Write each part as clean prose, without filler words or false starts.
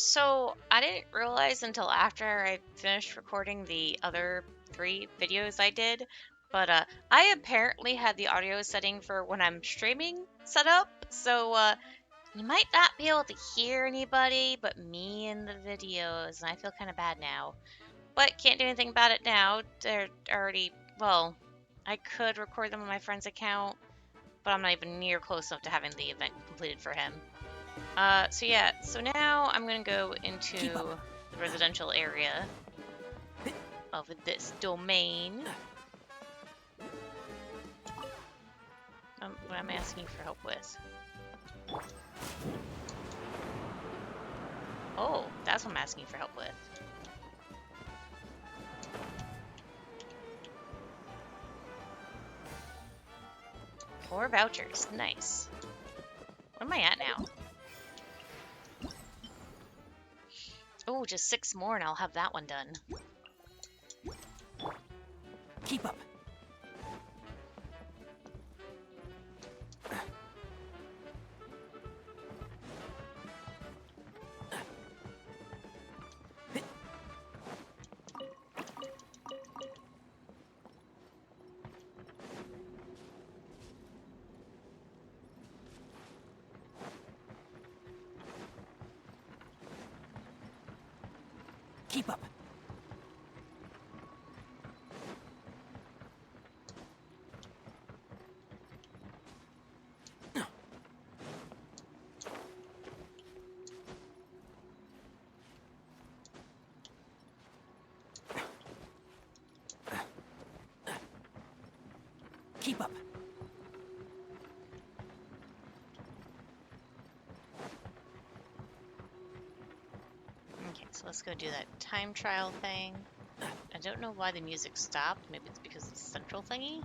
So I didn't realize until after I finished recording the other 3 videos I did, but I apparently had the audio setting for when I'm streaming set up, so you might not be able to hear anybody but me in the videos, and I feel kind of bad now. But can't do anything about it now. They're already, well, I could record them on my friend's account, but I'm not even near close enough to having the event completed for him. So yeah, so now I'm gonna go into the residential area of this domain. What I'm asking for help with. Oh, that's what I'm asking for help with. Four vouchers, nice. What am I at now? Oh, just 6 more and I'll have that one done. Keep up. Keep up. Keep up. Okay, so let's go do that time trial thing. I don't know why the music stopped. Maybe it's because of the central thingy.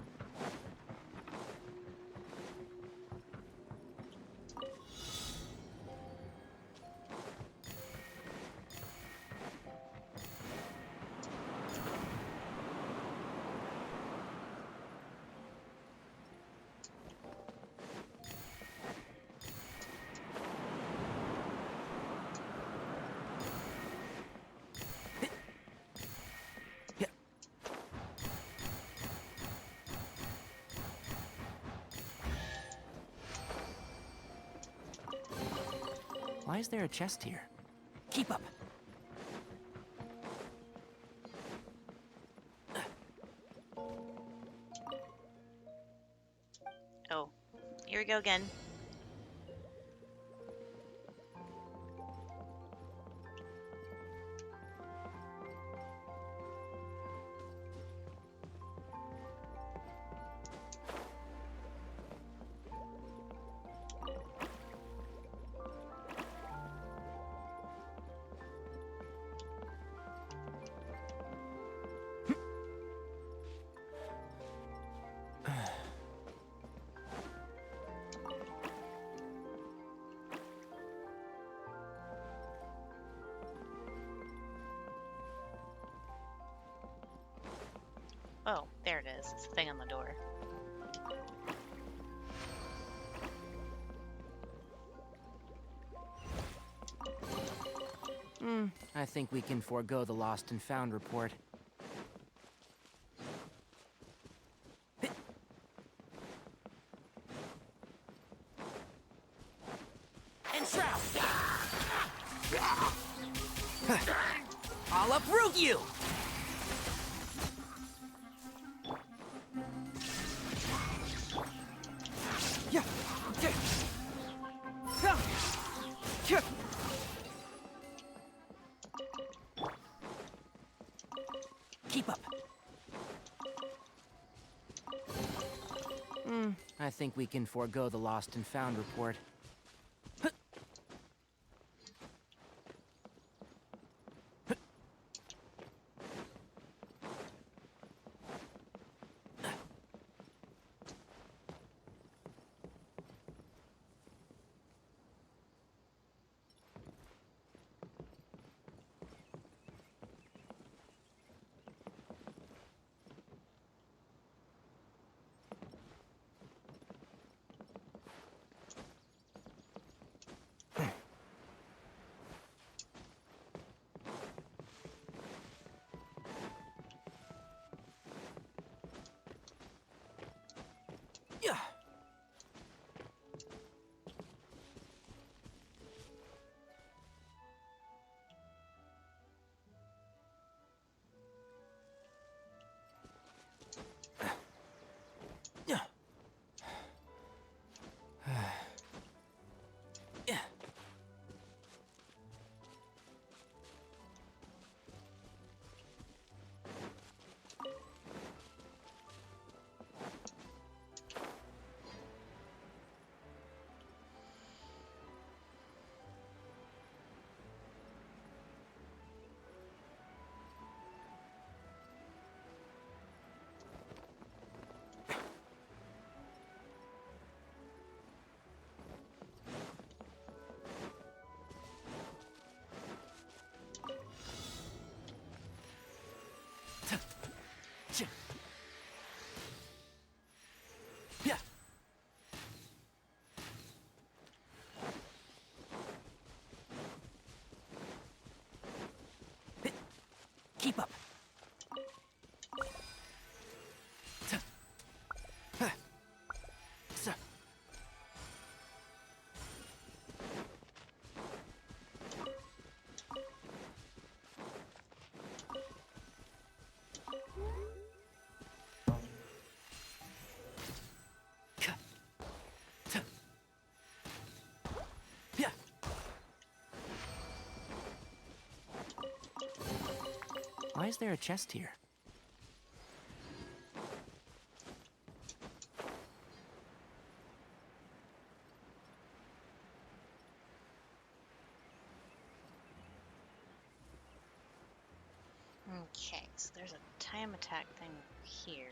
Why is there a chest here? Keep up. Oh, here we go again. Oh, there it is. It's the thing on the door. I think we can forego the lost and found report. Enshroud! I'll uproot you! Keep up. I think we can forego the lost and found report. Keep up. Why is there a chest here? Okay, so there's a time attack thing here.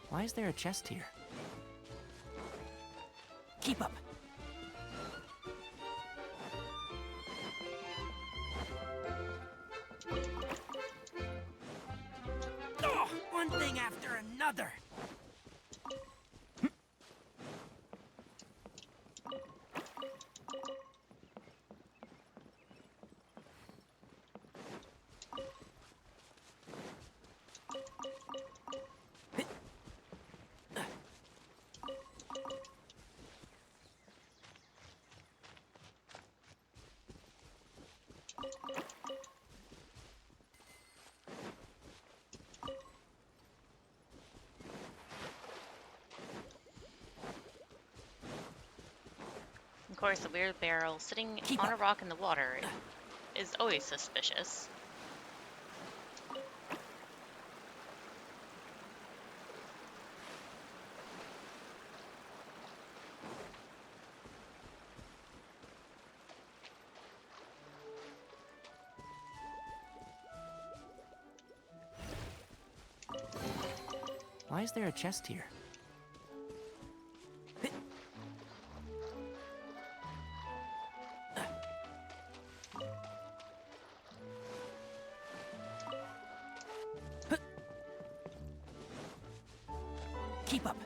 Why is there a chest here? Keep up. Oh, one thing after another. Of course, the weird barrel sitting on a rock in the water is always suspicious. Why is there a chest here? Keep up.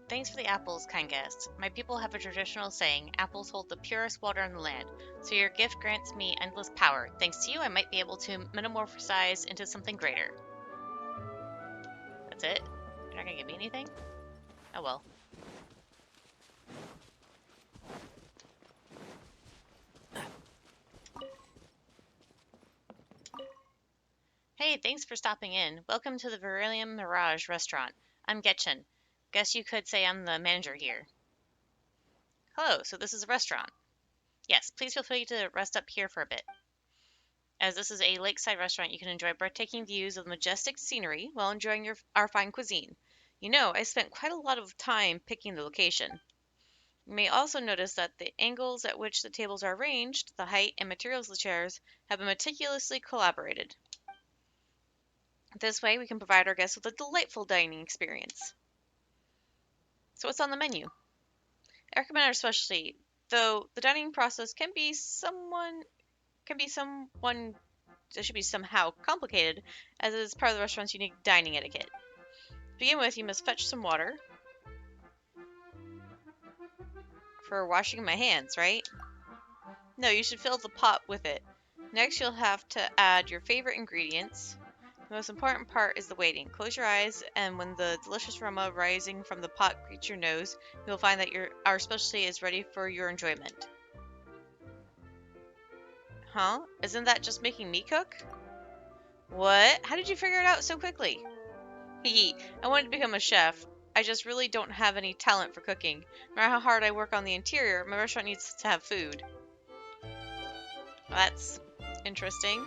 Thanks for the apples, kind guest. My people have a traditional saying, apples hold the purest water on the land, so your gift grants me endless power. Thanks to you, I might be able to metamorphosize into something greater. That's it? You're not gonna give me anything? Oh well. Hey, thanks for stopping in. Welcome to the Veluriyam Mirage restaurant. I'm Getchen. Guess you could say I'm the manager here. Hello, so this is a restaurant. Yes, please feel free to rest up here for a bit. As this is a lakeside restaurant, you can enjoy breathtaking views of majestic scenery while enjoying our fine cuisine. You know, I spent quite a lot of time picking the location. You may also notice that the angles at which the tables are arranged, the height and materials of the chairs, have been meticulously collaborated. This way, we can provide our guests with a delightful dining experience. So what's on the menu? I recommend our specialty, though the dining process can be someone it should be somehow complicated, as it is part of the restaurant's unique dining etiquette. To begin with, you must fetch some water for washing my hands, right? No, you should fill the pot with it. Next, you'll have to add your favorite ingredients. The most important part is the waiting. Close your eyes, and when the delicious aroma rising from the pot greets your nose, you'll find that our specialty is ready for your enjoyment. Huh? Isn't that just making me cook? What? How did you figure it out so quickly? Hee. I wanted to become a chef. I just really don't have any talent for cooking. No matter how hard I work on the interior, my restaurant needs to have food. That's interesting.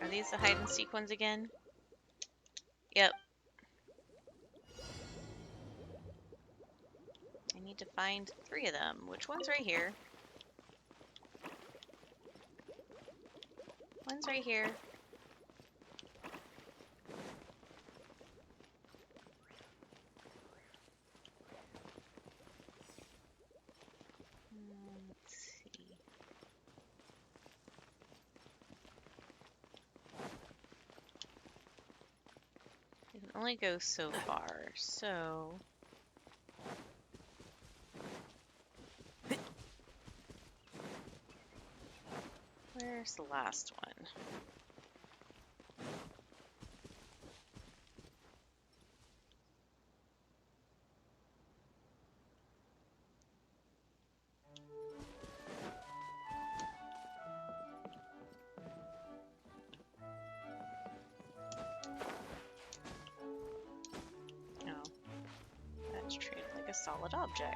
Are these the hide and seek ones again? Yep. I need to find 3 of them. Which one's right here? One's right here. Let's see. You can only go so far, so... Where's the last one? Oh, that's treated like a solid object.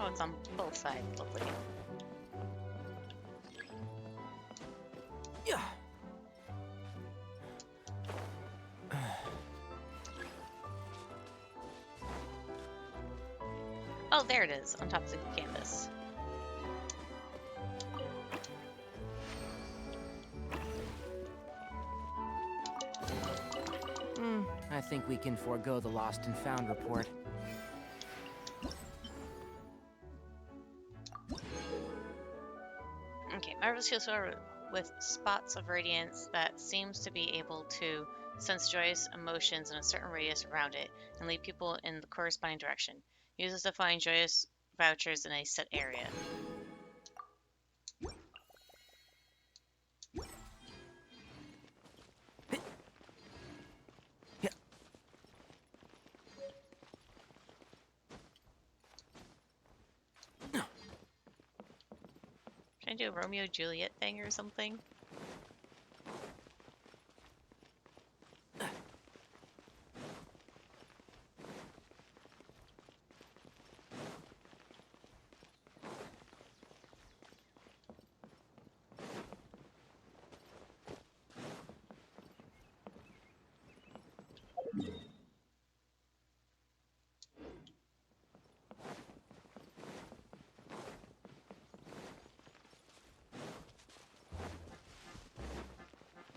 Oh, it's on both sides. Lovely. Yeah. Oh, there it is, on top of the canvas. I think we can forego the lost and found report. Okay, marvelous heal sword with spots of radiance that seems to be able to sense joyous emotions in a certain radius around it and lead people in the corresponding direction. Use this to find joyous vouchers in a set area. Can I do a Romeo Juliet thing or something?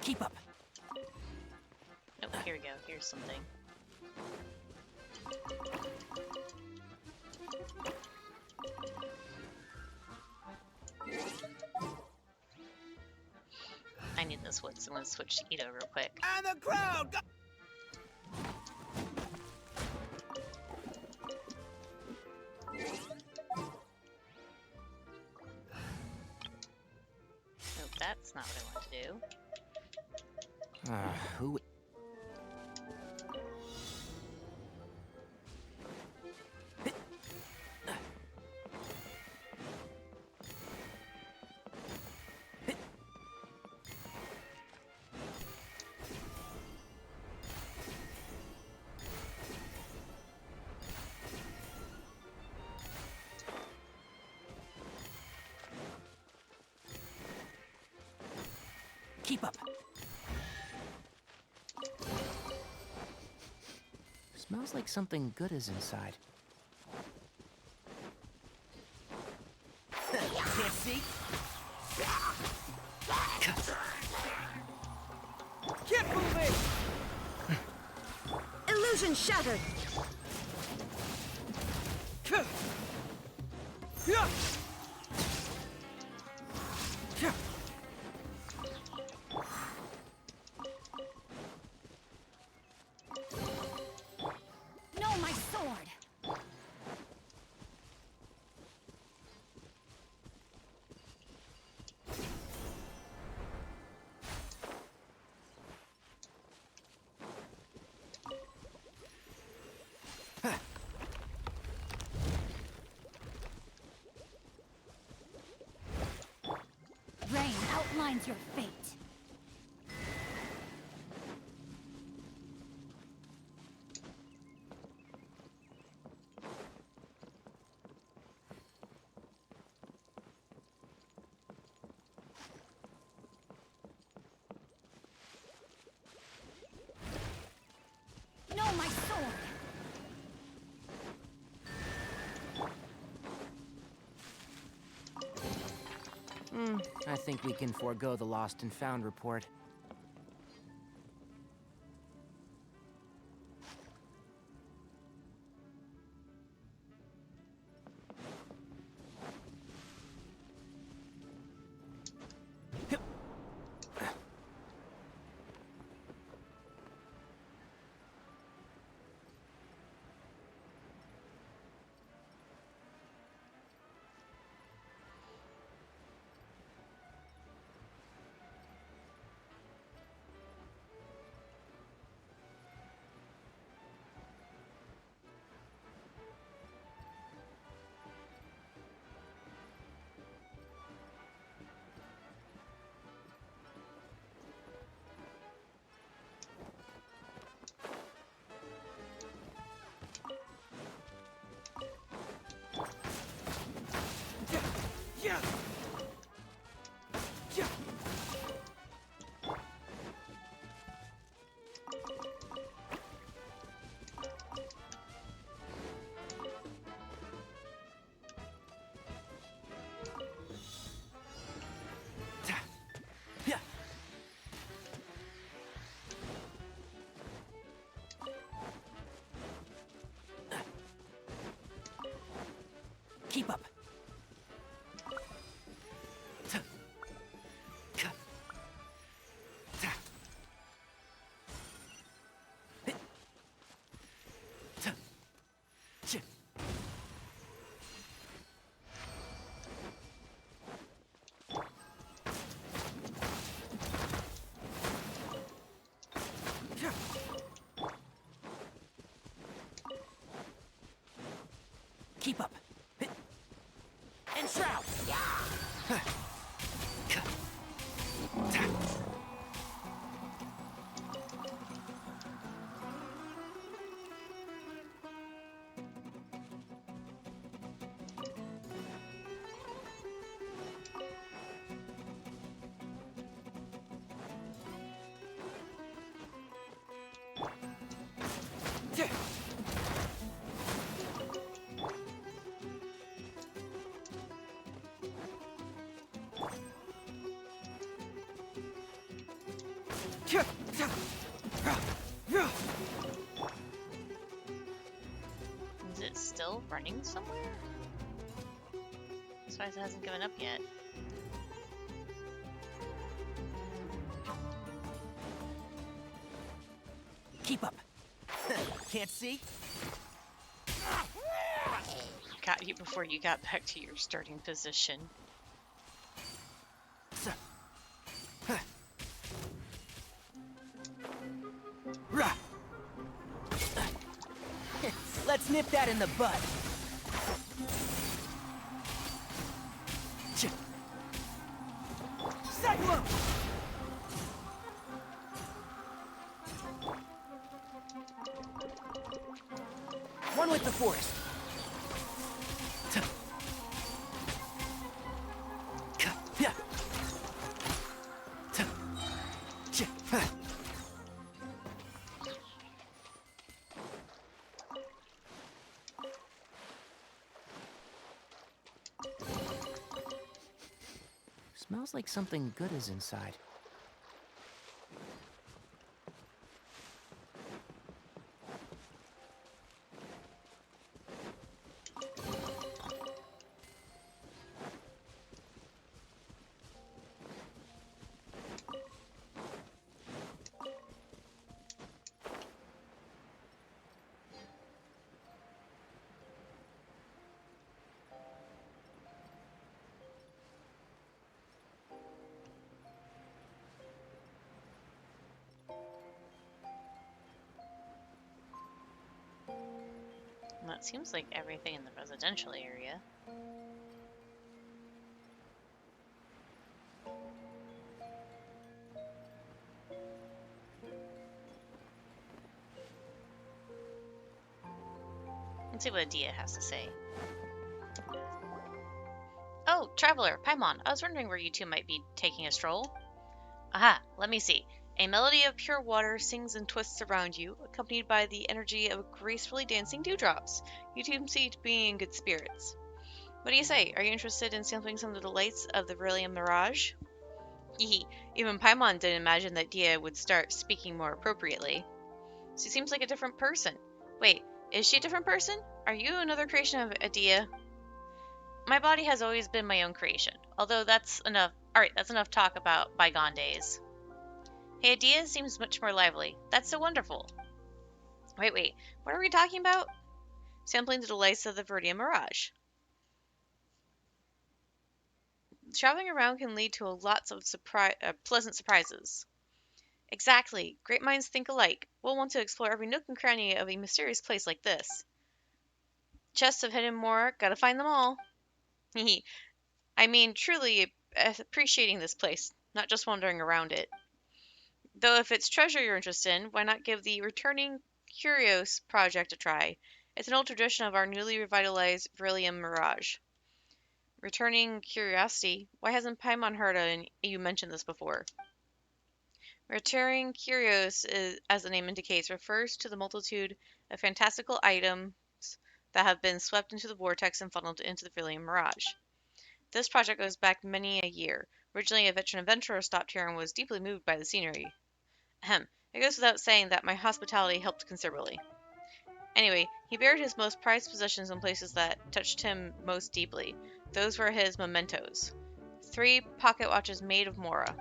Keep up. Oh, here we go. Here's something. I need this wood, so I'm going to switch to Ito real quick. And the crowd! Nope, that's not what I want to do. Who? Keep up. Smells like something good is inside. Can't see? Keep moving! Illusion shattered! No, my sword! Rain outlines your fate. No, my sword! I think we can forego the lost and found report. Keep up. Keep up. And shroud. Is it still running somewhere? That's why it hasn't given up yet. Keep up. Can't see? Got you before you got back to your starting position. Let's nip that in the bud. Cyclone! One with the forest. Smells like something good is inside. Seems like everything in the residential area. Let's see what Adia has to say. Oh, Traveler, Paimon, I was wondering where you two might be taking a stroll. Aha, let me see. A melody of pure water sings and twists around you, accompanied by the energy of gracefully dancing dewdrops. You two seem to be in good spirits. What do you say? Are you interested in sampling some of the delights of the Veluriyam Mirage? Hehe, even Paimon didn't imagine that Dia would start speaking more appropriately. She seems like a different person. Wait, is she a different person? Are you another creation of Adia? My body has always been my own creation, although that's enough. Alright, that's enough talk about bygone days. Hey, Adia seems much more lively. That's so wonderful. Wait, what are we talking about? Sampling the delights of the Veluriyam Mirage. Traveling around can lead to lots of pleasant surprises. Exactly. Great minds think alike. We'll want to explore every nook and cranny of a mysterious place like this. Chests of hidden more, gotta find them all. I mean, truly appreciating this place, not just wandering around it. Though if it's treasure you're interested in, why not give the Returning Curios project a try? It's an old tradition of our newly revitalized Veluriyam Mirage. Returning Curiosity? Why hasn't Paimon heard you mention this before? Returning Curios, as the name indicates, refers to the multitude of fantastical items that have been swept into the vortex and funneled into the Veluriyam Mirage. This project goes back many a year. Originally, a veteran adventurer stopped here and was deeply moved by the scenery. Ahem. It goes without saying that my hospitality helped considerably. Anyway, he buried his most prized possessions in places that touched him most deeply. Those were his mementos. 3 pocket watches made of Mora.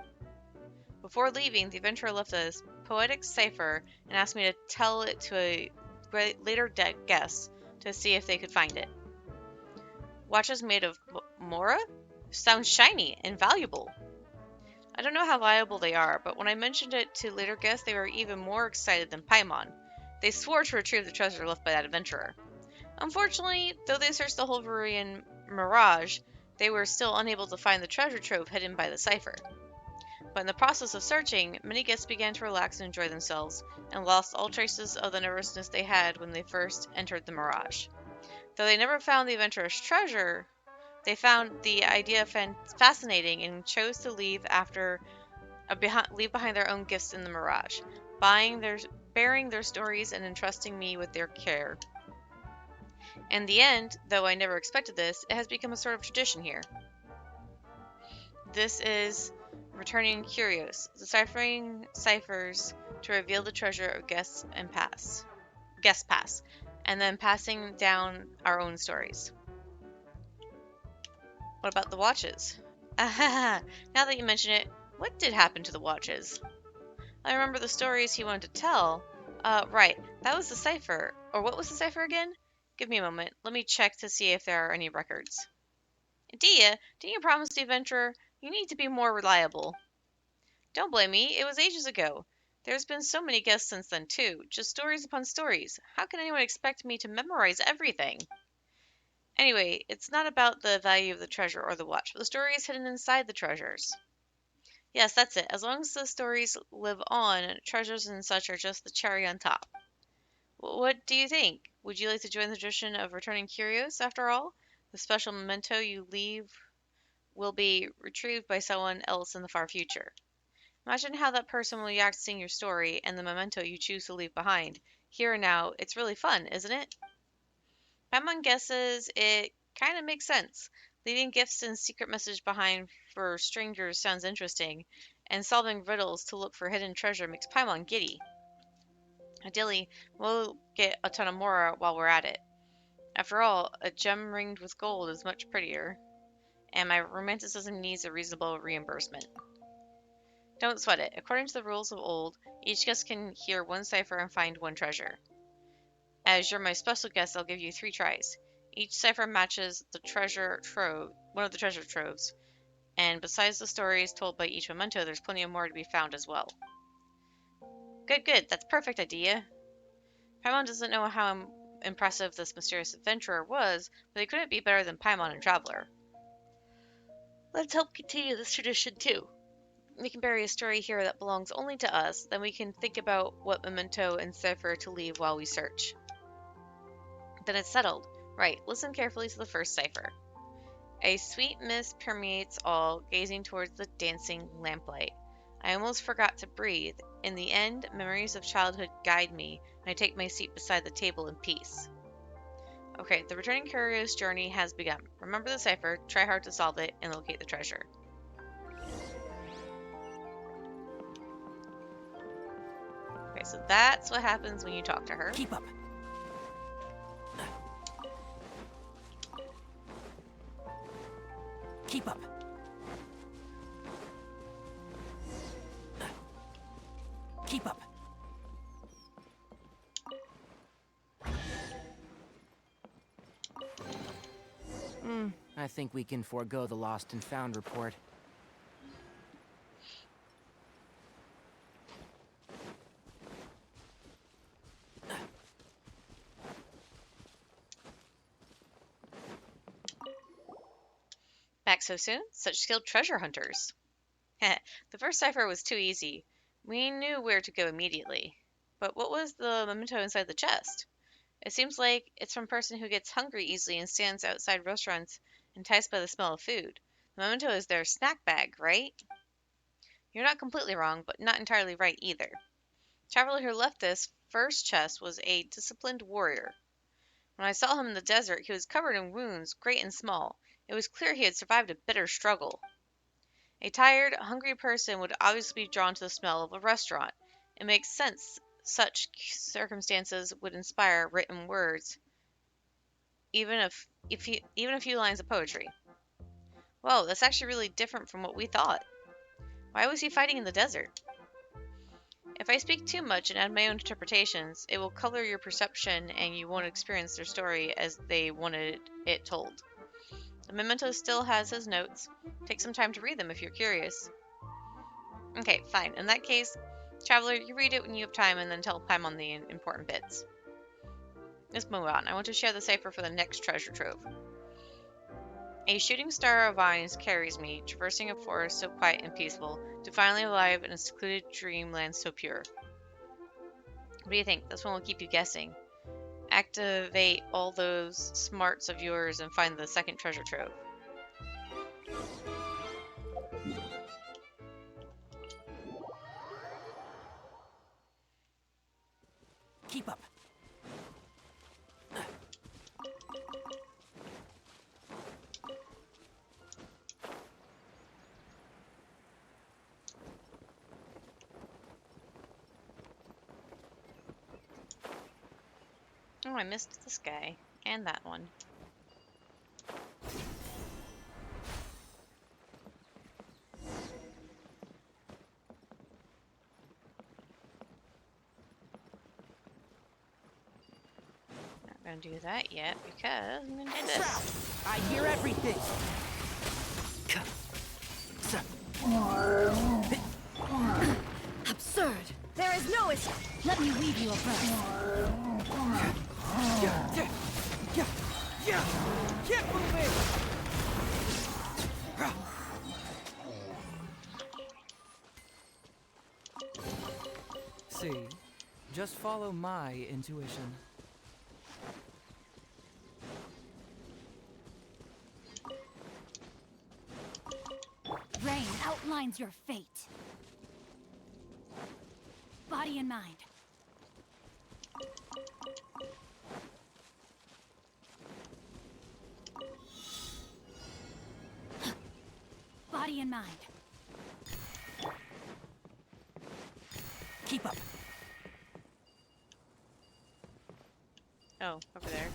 Before leaving, the adventurer left a poetic cipher and asked me to tell it to a later guest to see if they could find it. Watches made of Mora? Sounds shiny and valuable. I don't know how valuable they are, but when I mentioned it to later guests, they were even more excited than Paimon. They swore to retrieve the treasure left by that adventurer. Unfortunately, though they searched the whole Veluriyam Mirage, they were still unable to find the treasure trove hidden by the cipher. But in the process of searching, many guests began to relax and enjoy themselves, and lost all traces of the nervousness they had when they first entered the Mirage. Though they never found the adventurer's treasure, they found the idea fascinating and chose to leave behind their own gifts in the Mirage, bearing their stories and entrusting me with their care. In the end, though I never expected this, it has become a sort of tradition here. This is Returning Curios, deciphering ciphers to reveal the treasure of guest pass, and then passing down our own stories. What about the watches? Now that you mention it, what did happen to the watches? I remember the stories he wanted to tell. Right, that was the cipher. Or what was the cipher again? Give me a moment. Let me check to see if there are any records. Dia, didn't you promise the adventurer? You need to be more reliable. Don't blame me. It was ages ago. There's been so many guests since then, too. Just stories upon stories. How can anyone expect me to memorize everything? Anyway, it's not about the value of the treasure or the watch, but the story is hidden inside the treasures. Yes, that's it. As long as the stories live on, treasures and such are just the cherry on top. What do you think? Would you like to join the tradition of returning curios, after all? The special memento you leave will be retrieved by someone else in the far future. Imagine how that person will react seeing your story and the memento you choose to leave behind. Here and now, it's really fun, isn't it? Paimon guesses it kind of makes sense. Leaving gifts and secret messages behind for strangers sounds interesting, and solving riddles to look for hidden treasure makes Paimon giddy. Ideally, we'll get a ton of Mora while we're at it. After all, a gem ringed with gold is much prettier, and my romanticism needs a reasonable reimbursement. Don't sweat it. According to the rules of old, each guest can hear one cipher and find one treasure. As you're my special guest, I'll give you 3 tries. Each cipher matches one of the treasure troves, and besides the stories told by each memento, there's plenty of more to be found as well. Good. That's perfect idea. Paimon doesn't know how impressive this mysterious adventurer was, but he couldn't be better than Paimon and Traveler. Let's help continue this tradition too. We can bury a story here that belongs only to us, then we can think about what memento and cipher to leave while we search. Then it's settled. Right, listen carefully to the first cipher. A sweet mist permeates all, gazing towards the dancing lamplight. I almost forgot to breathe. In the end, memories of childhood guide me, and I take my seat beside the table in peace. Okay, the returning courier's journey has begun. Remember the cipher, try hard to solve it, and locate the treasure. Okay, so that's what happens when you talk to her. Keep up. Keep up. Keep up. I think we can forego the lost and found report. Back so soon? Such skilled treasure hunters. The first cipher was too easy. We knew where to go immediately. But what was the memento inside the chest? It seems like it's from a person who gets hungry easily and stands outside restaurants enticed by the smell of food. The memento is their snack bag, right? You're not completely wrong, but not entirely right either. The traveler who left this first chest was a disciplined warrior. When I saw him in the desert, he was covered in wounds, great and small. It was clear he had survived a bitter struggle. A tired, hungry person would obviously be drawn to the smell of a restaurant. It makes sense such circumstances would inspire written words, even a few lines of poetry. Whoa, that's actually really different from what we thought. Why was he fighting in the desert? If I speak too much and add my own interpretations, it will color your perception and you won't experience their story as they wanted it told. The memento still has his notes. Take some time to read them if you're curious. Okay, fine. In that case, Traveler, you read it when you have time and then tell Paimon the important bits. Let's move on. I want to share the cipher for the next treasure trove. A shooting star of vines carries me, traversing a forest so quiet and peaceful, to finally alive in a secluded dreamland so pure. What do you think? This one will keep you guessing. Activate all those smarts of yours and find the second treasure trove. Keep up. Oh, I missed this guy. And that one. Not gonna do that yet because I'm gonna do this. I hear everything. Absurd! There is no escape! Let me weave you a verse. Keep moving. See, just follow my intuition. Rain outlines your fate. Body and mind. Body and mind. Keep up. Oh, over there.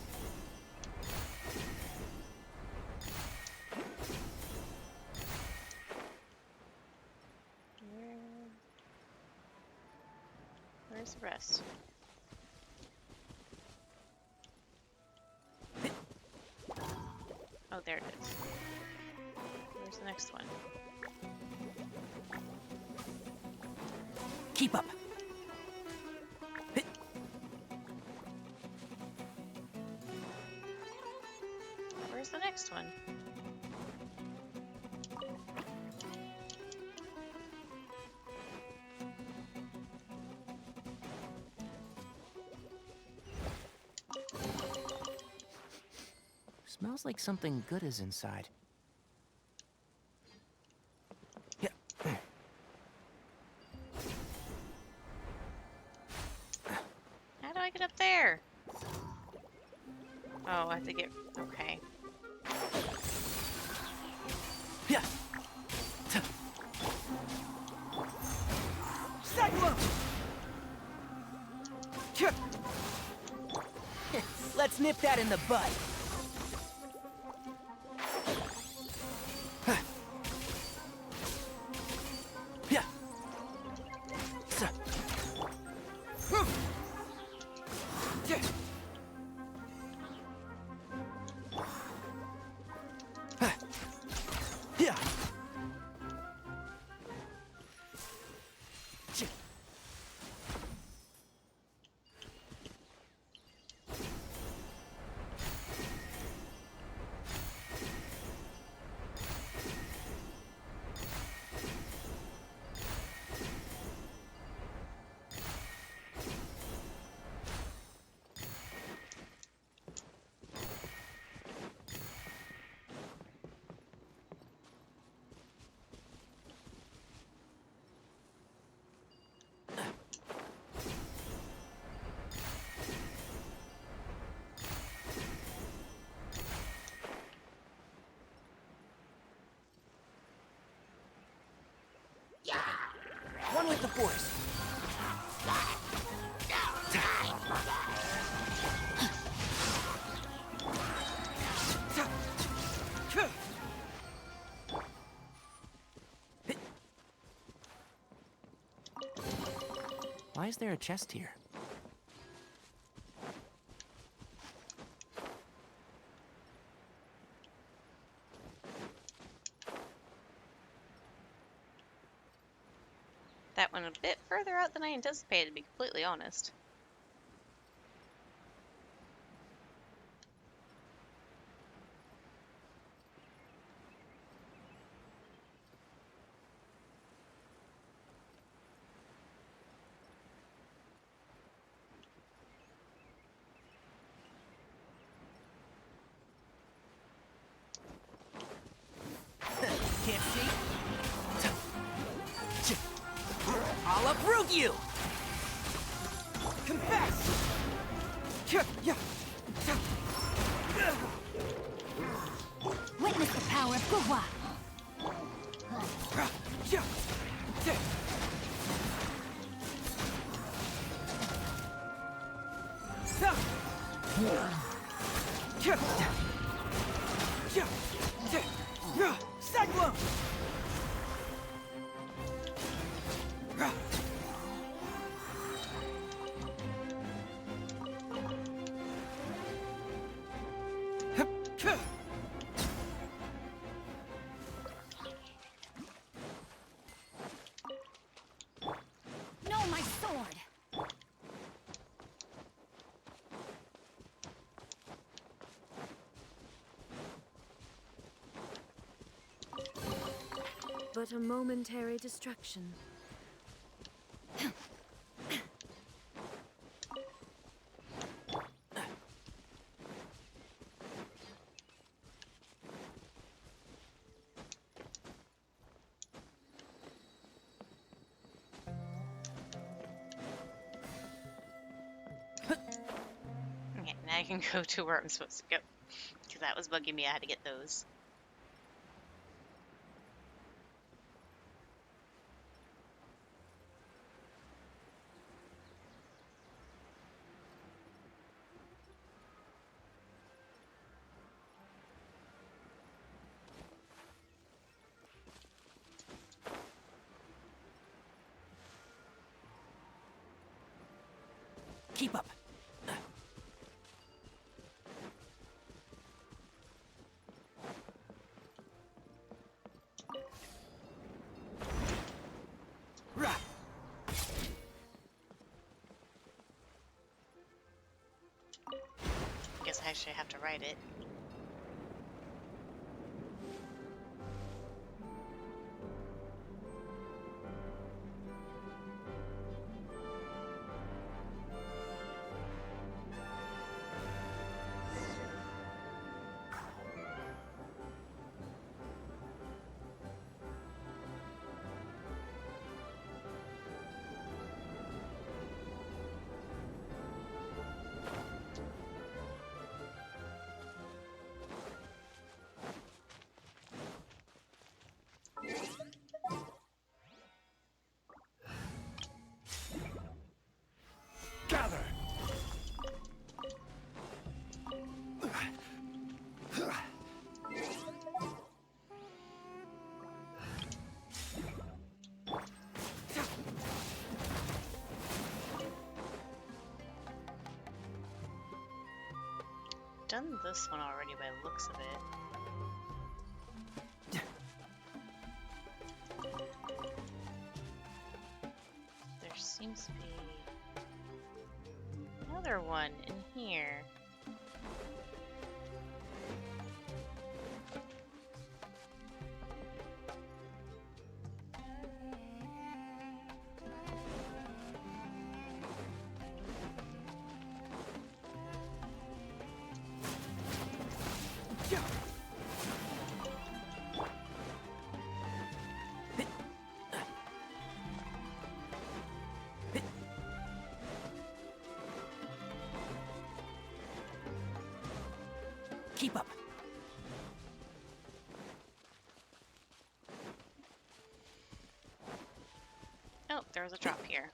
Where's the rest? Oh, there it is. Where's the next one? Keep up. the next one. Smells like something good is inside. Yeah. How do I get up there? Oh, I have to get... Okay. Yeah. Let's nip that in the bud. Yeah. Yeah. One with the force. Why is there a chest here? That went a bit further out than I anticipated, to be completely honest. Can't see? I'll uproot you! Confess! Witness the power of Gua. Cyclone! No, my sword. But a momentary distraction. Okay, now I can go to where I'm supposed to go. Because that was bugging me. I had to get those. Keep up. Guess I actually have to write it. done this one already by the looks of it. There seems to be another one in here. Keep up. Oh, there was a drop here.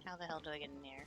How the hell do I get in here?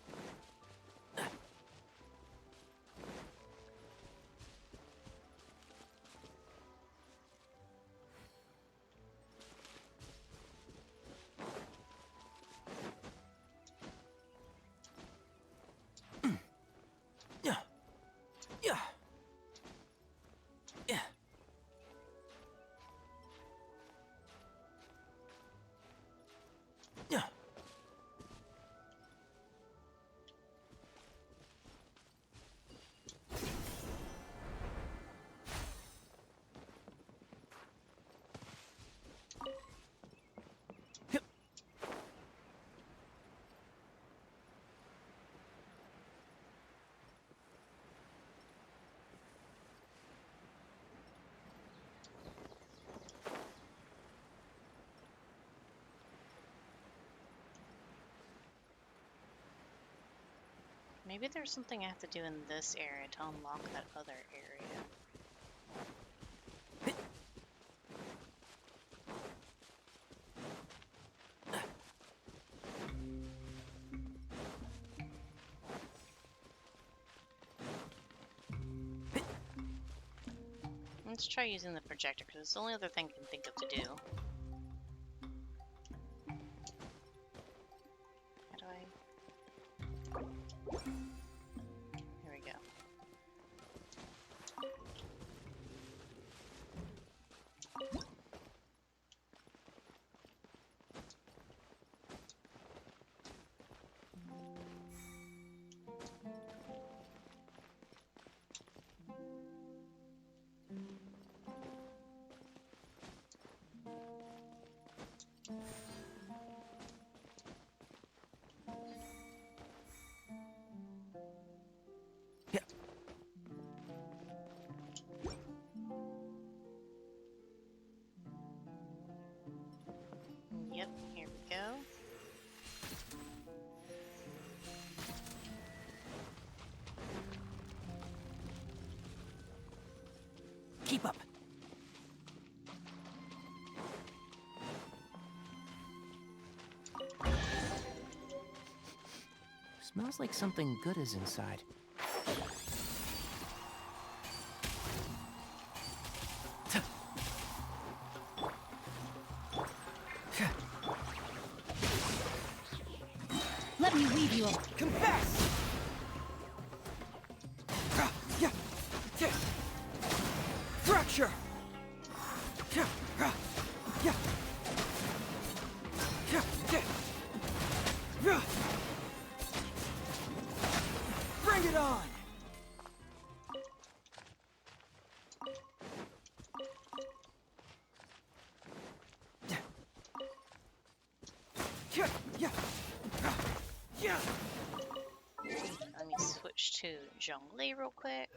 Maybe there's something I have to do in this area to unlock that other area. Let's try using the projector, because it's the only other thing I can think of to do. How do I... Here we go. Yep, here we go. Keep up. Smells like something good is inside. Let me weave you a... Confess! Fracture! Bring it on! Let me switch to Jonglei real quick.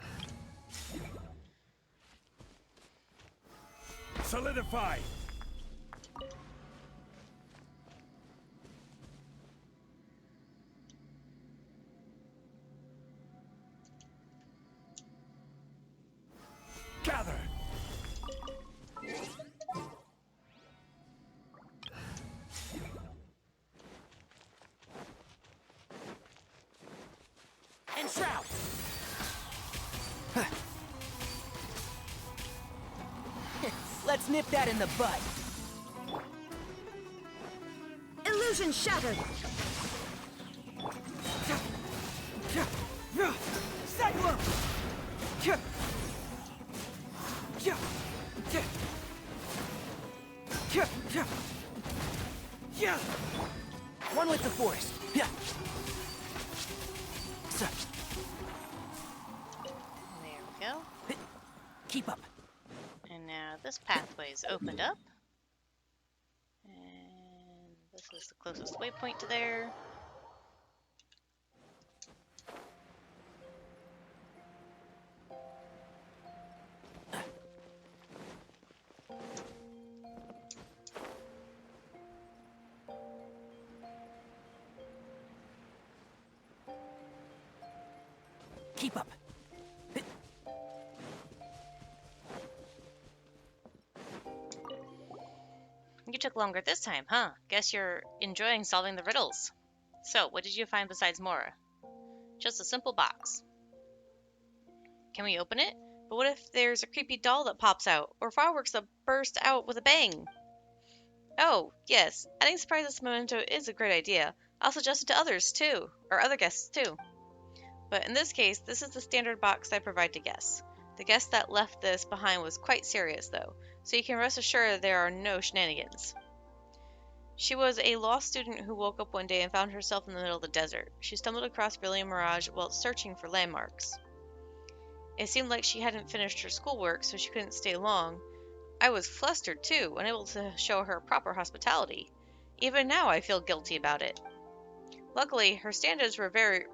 Solidify! Shroud! Let's nip that in the bud. Illusion shattered. Cyclone! One with the forest. There we go. Keep up. And now this pathway is opened up. And this is the closest waypoint to there. Keep up. You took longer this time, huh? Guess you're enjoying solving the riddles. So, what did you find besides Mora? Just a simple box. Can we open it? But what if there's a creepy doll that pops out, or fireworks that burst out with a bang? Oh, yes, adding surprises to Memento is a great idea. I'll suggest it to others, too, or other guests, too. But in this case, this is the standard box I provide to guests. The guest that left this behind was quite serious, though, so you can rest assured there are no shenanigans. She was a lost student who woke up one day and found herself in the middle of the desert. She stumbled across Veluriyam Mirage while searching for landmarks. It seemed like she hadn't finished her schoolwork, so she couldn't stay long. I was flustered, too, unable to show her proper hospitality. Even now I feel guilty about it. Luckily, her standards were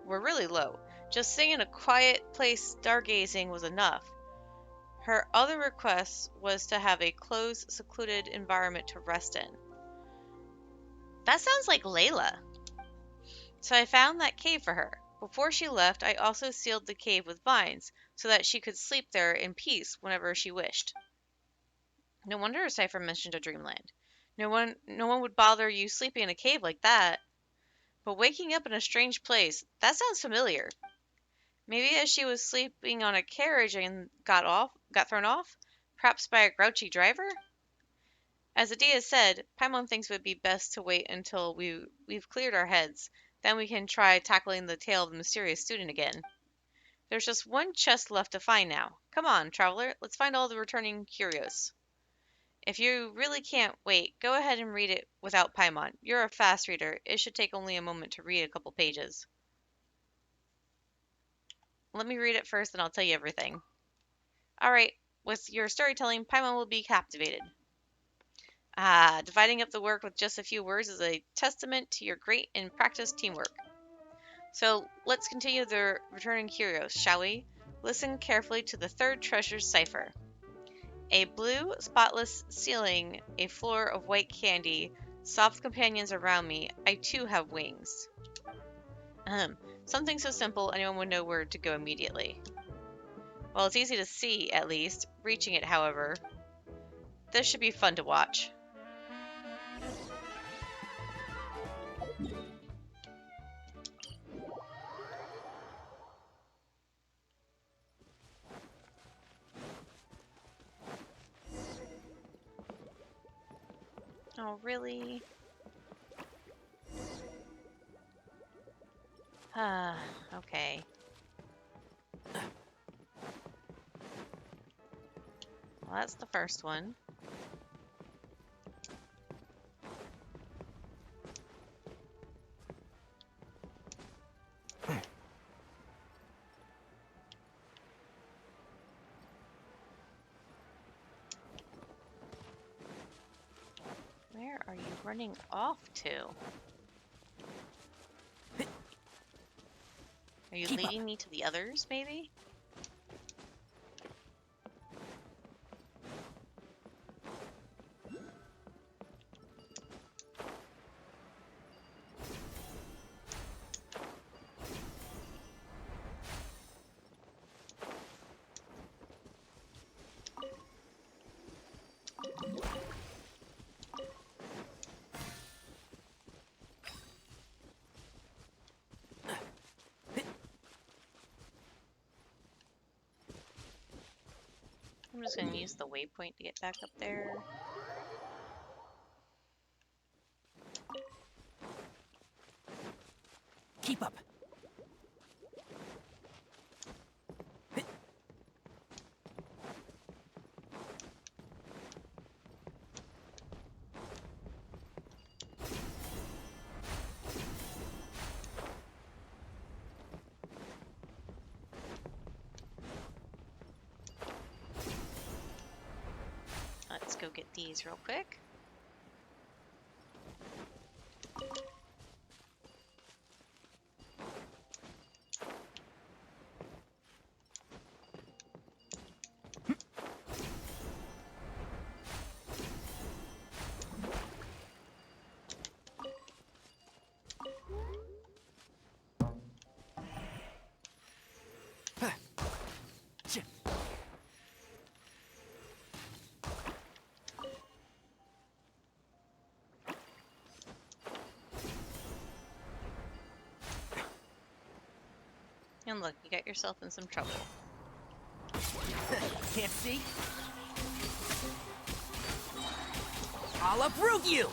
really low. Just sitting in a quiet place stargazing was enough. Her other request was to have a closed, secluded environment to rest in. That sounds like Layla. So I found that cave for her. Before she left, I also sealed the cave with vines so that she could sleep there in peace whenever she wished. No wonder Cypher mentioned a dreamland. No one would bother you sleeping in a cave like that. But waking up in a strange place, that sounds familiar. Maybe as she was sleeping on a carriage and got thrown off, perhaps by a grouchy driver? As Adia said, Paimon thinks it would be best to wait until we've cleared our heads. Then we can try tackling the tale of the mysterious student again. There's just one chest left to find now. Come on, traveler, let's find all the returning curios. If you really can't wait, go ahead and read it without Paimon. You're a fast reader. It should take only a moment to read a couple pages. Let me read it first and I'll tell you everything. Alright, with your storytelling, Paimon will be captivated. Dividing up the work with just a few words is a testament to your great and practiced teamwork. So, let's continue the returning curios, shall we? Listen carefully to the third treasure cipher. A blue, spotless ceiling, a floor of white candy, soft companions around me, I too have wings. Something so simple anyone would know where to go immediately. Well, it's easy to see, at least. Reaching it, however. This should be fun to watch. Oh, really? Okay. Well, that's the first one. Where are you running off to? Are you leading me to the others, maybe? I'm just gonna use the waypoint to get back up there. Keep up. Let's go get these real quick. And look, you got yourself in some trouble. Can't see? I'll uproot you!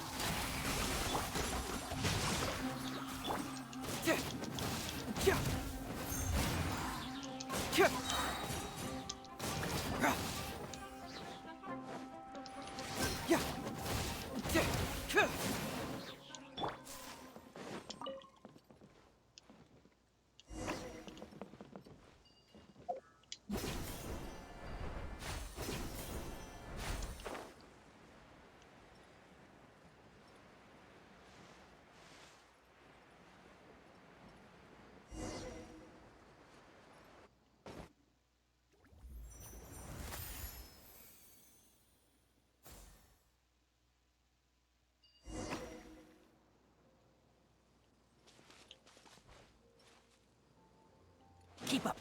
Keep up.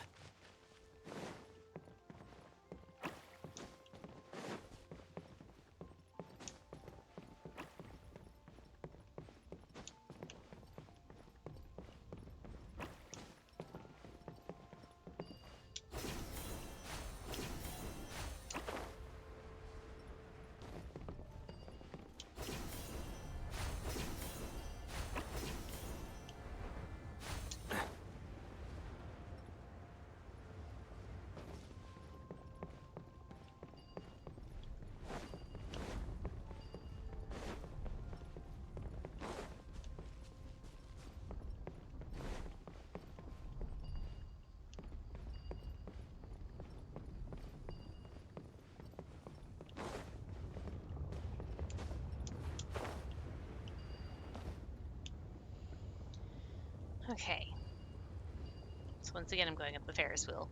Okay. So once again, I'm going up the Ferris wheel.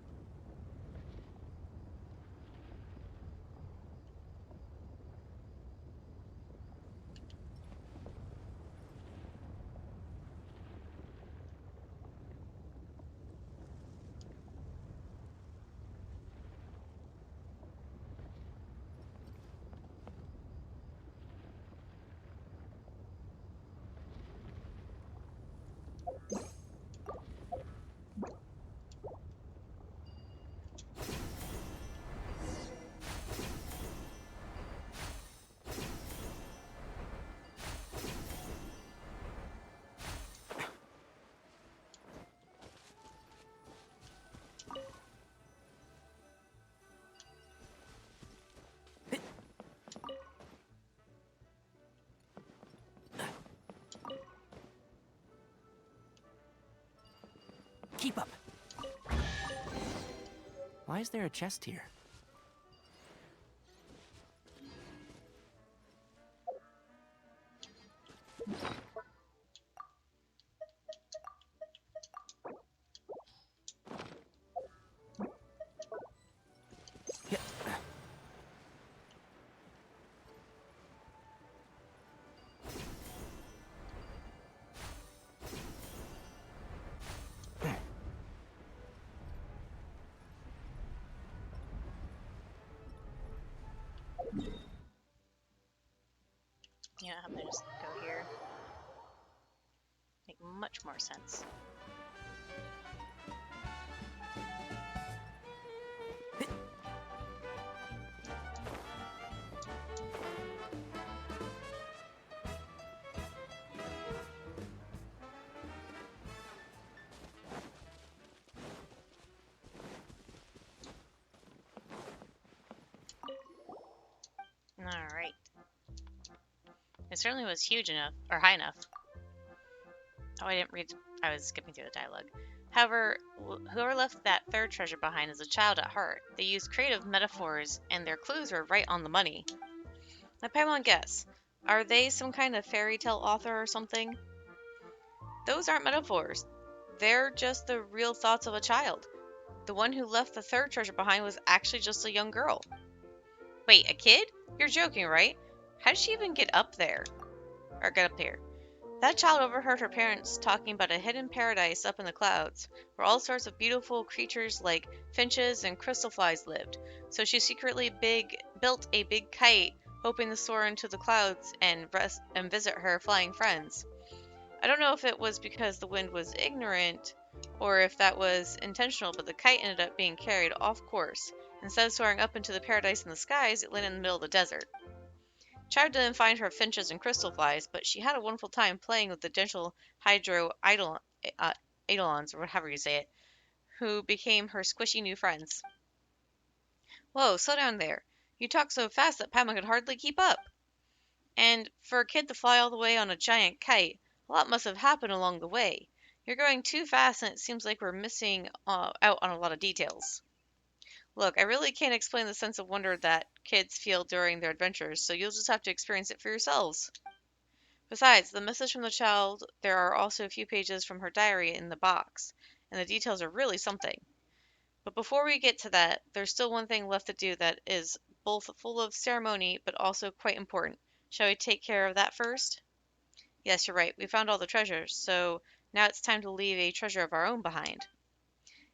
Keep up. Why is there a chest here? Yeah, I'm gonna just go here. Make much more sense. Alright. It certainly was huge enough, or high enough. Oh, I didn't read. I was skipping through the dialogue. However, whoever left that third treasure behind is a child at heart. They used creative metaphors, and their clues were right on the money. Now, Paimon, guess. Are they some kind of fairy tale author or something? Those aren't metaphors. They're just the real thoughts of a child. The one who left the third treasure behind was actually just a young girl. Wait, a kid? You're joking, right? How did she even get up there? Or get up here? That child overheard her parents talking about a hidden paradise up in the clouds, where all sorts of beautiful creatures like finches and crystal flies lived. So she secretly built a big kite, hoping to soar into the clouds and visit her flying friends. I don't know if it was because the wind was ignorant, or if that was intentional, but the kite ended up being carried off course. Instead of soaring up into the paradise in the skies, it landed in the middle of the desert. Child didn't find her finches and crystal flies, but she had a wonderful time playing with the gentle eidolons, or however you say it, who became her squishy new friends. Whoa, slow down there. You talk so fast that Padma could hardly keep up. And for a kid to fly all the way on a giant kite, a lot must have happened along the way. You're going too fast, and it seems like we're missing out on a lot of details. Look, I really can't explain the sense of wonder that kids feel during their adventures, so you'll just have to experience it for yourselves. Besides the message from the child, there are also a few pages from her diary in the box, and the details are really something. But before we get to that, there's still one thing left to do that is both full of ceremony but also quite important. Shall we take care of that first? Yes, you're right. We found all the treasures, so now it's time to leave a treasure of our own behind.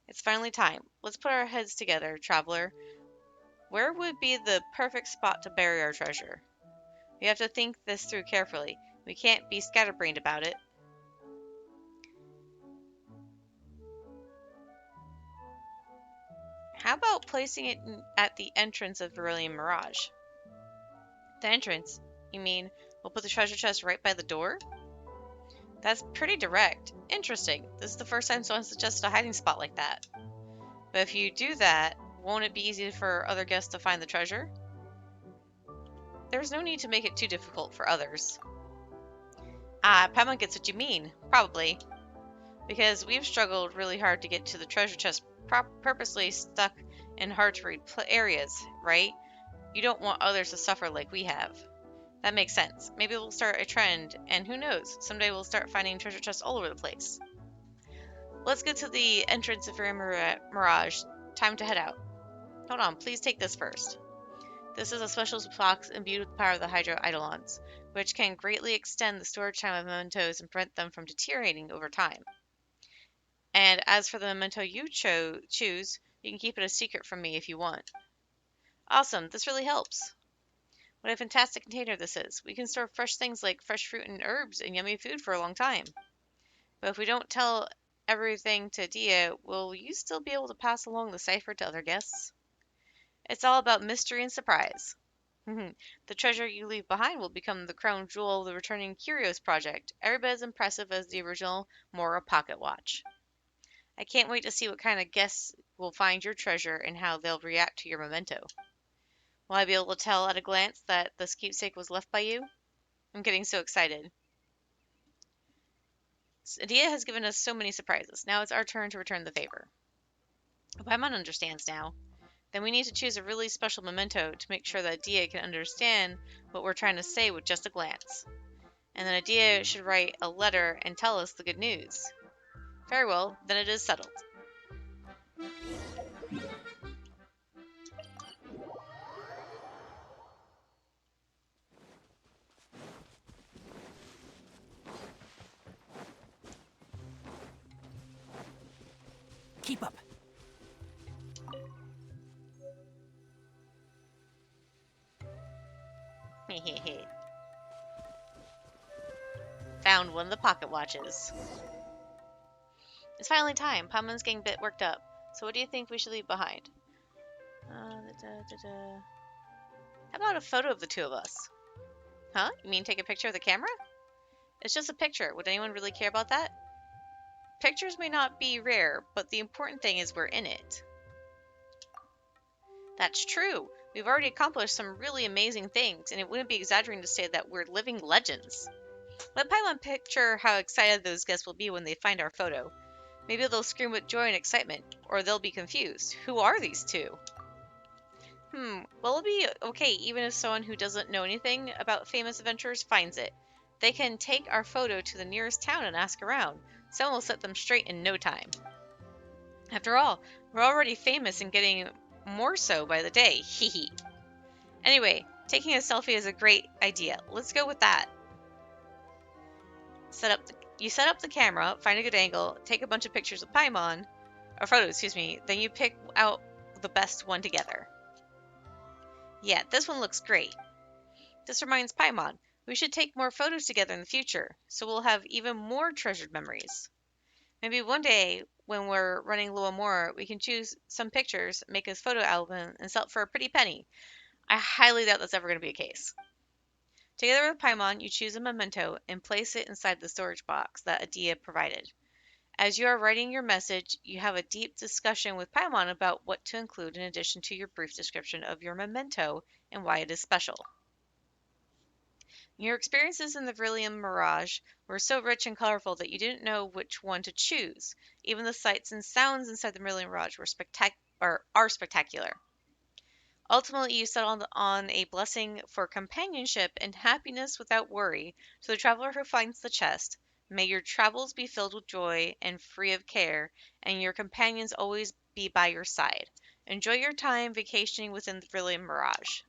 It's finally time. Let's put our heads together, traveler. Where would be the perfect spot to bury our treasure? We have to think this through carefully. We can't be scatterbrained about it. How about placing it at the entrance of Veluriyam Mirage? The entrance? You mean we'll put the treasure chest right by the door? That's pretty direct. Interesting. This is the first time someone suggested a hiding spot like that. But if you do that, won't it be easy for other guests to find the treasure? There's no need to make it too difficult for others. Ah, Paimon gets what you mean. Probably. Because we've struggled really hard to get to the treasure chest purposely stuck in hard-to-read areas, right? You don't want others to suffer like we have. That makes sense. Maybe we'll start a trend, and who knows, someday we'll start finding treasure chests all over the place. Let's get to the entrance of Veluriyam Mirage. Time to head out. Hold on, please take this first. This is a special box imbued with the power of the Hydro Eidolons, which can greatly extend the storage time of mementos and prevent them from deteriorating over time. And as for the memento you choose, you can keep it a secret from me if you want. Awesome, this really helps. What a fantastic container this is. We can store fresh things like fresh fruit and herbs and yummy food for a long time. But if we don't tell everything to Dia, will you still be able to pass along the cipher to other guests? It's all about mystery and surprise. The treasure you leave behind will become the crown jewel of the returning Curios project, every bit as impressive as the original Mora pocket watch. I can't wait to see what kind of guests will find your treasure and how they'll react to your memento. Will I be able to tell at a glance that this keepsake was left by you? I'm getting so excited. Dia has given us so many surprises. Now it's our turn to return the favor. Paimon understands now. Then we need to choose a really special memento to make sure that Dia can understand what we're trying to say with just a glance. And then Dia should write a letter and tell us the good news. Very well, then it is settled. Keep up. Found one of the pocket watches. It's finally time. Paimon's getting a bit worked up. So what do you think we should leave behind? How about a photo of the two of us? Huh? You mean take a picture of the camera? It's just a picture. Would anyone really care about that? Pictures may not be rare, but the important thing is we're in it. That's true. We've already accomplished some really amazing things, and it wouldn't be exaggerating to say that we're living legends. Let Paimon picture how excited those guests will be when they find our photo. Maybe they'll scream with joy and excitement, or they'll be confused. Who are these two? Well, it'll be okay even if someone who doesn't know anything about famous adventurers finds it. They can take our photo to the nearest town and ask around. Someone will set them straight in no time. After all, we're already famous and getting more so by the day. Hee hee. Anyway, taking a selfie is a great idea. Let's go with that. You set up the camera, find a good angle, take a bunch of pictures of Paimon, or photos, excuse me, then you pick out the best one together. Yeah, this one looks great. This reminds Paimon, we should take more photos together in the future, so we'll have even more treasured memories. Maybe one day, when we're running low on more, we can choose some pictures, make a photo album, and sell it for a pretty penny. I highly doubt that's ever going to be a case. Together with Paimon, you choose a memento and place it inside the storage box that Adia provided. As you are writing your message, you have a deep discussion with Paimon about what to include in addition to your brief description of your memento and why it is special. Your experiences in the Veluriyam Mirage were so rich and colorful that you didn't know which one to choose. Even the sights and sounds inside the Veluriyam Mirage are spectacular. Ultimately, you settled on a blessing for companionship and happiness without worry. To the traveler who finds the chest, may your travels be filled with joy and free of care, and your companions always be by your side. Enjoy your time vacationing within the Veluriyam Mirage.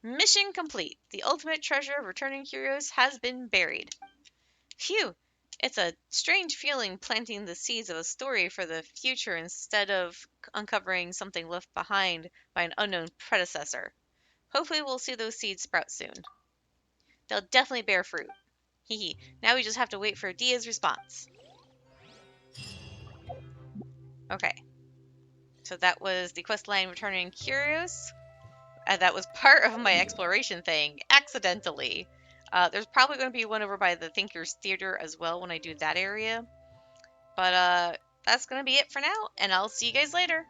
Mission complete. The ultimate treasure of returning heroes has been buried. Phew! It's a strange feeling planting the seeds of a story for the future instead of uncovering something left behind by an unknown predecessor. Hopefully we'll see those seeds sprout soon. They'll definitely bear fruit. Hee Now we just have to wait for Dia's response. Okay. So that was the quest line Returning Curios. That was part of my exploration thing, accidentally. There's probably going to be one over by the Thinker's Theater as well when I do that area. But that's going to be it for now, and I'll see you guys later.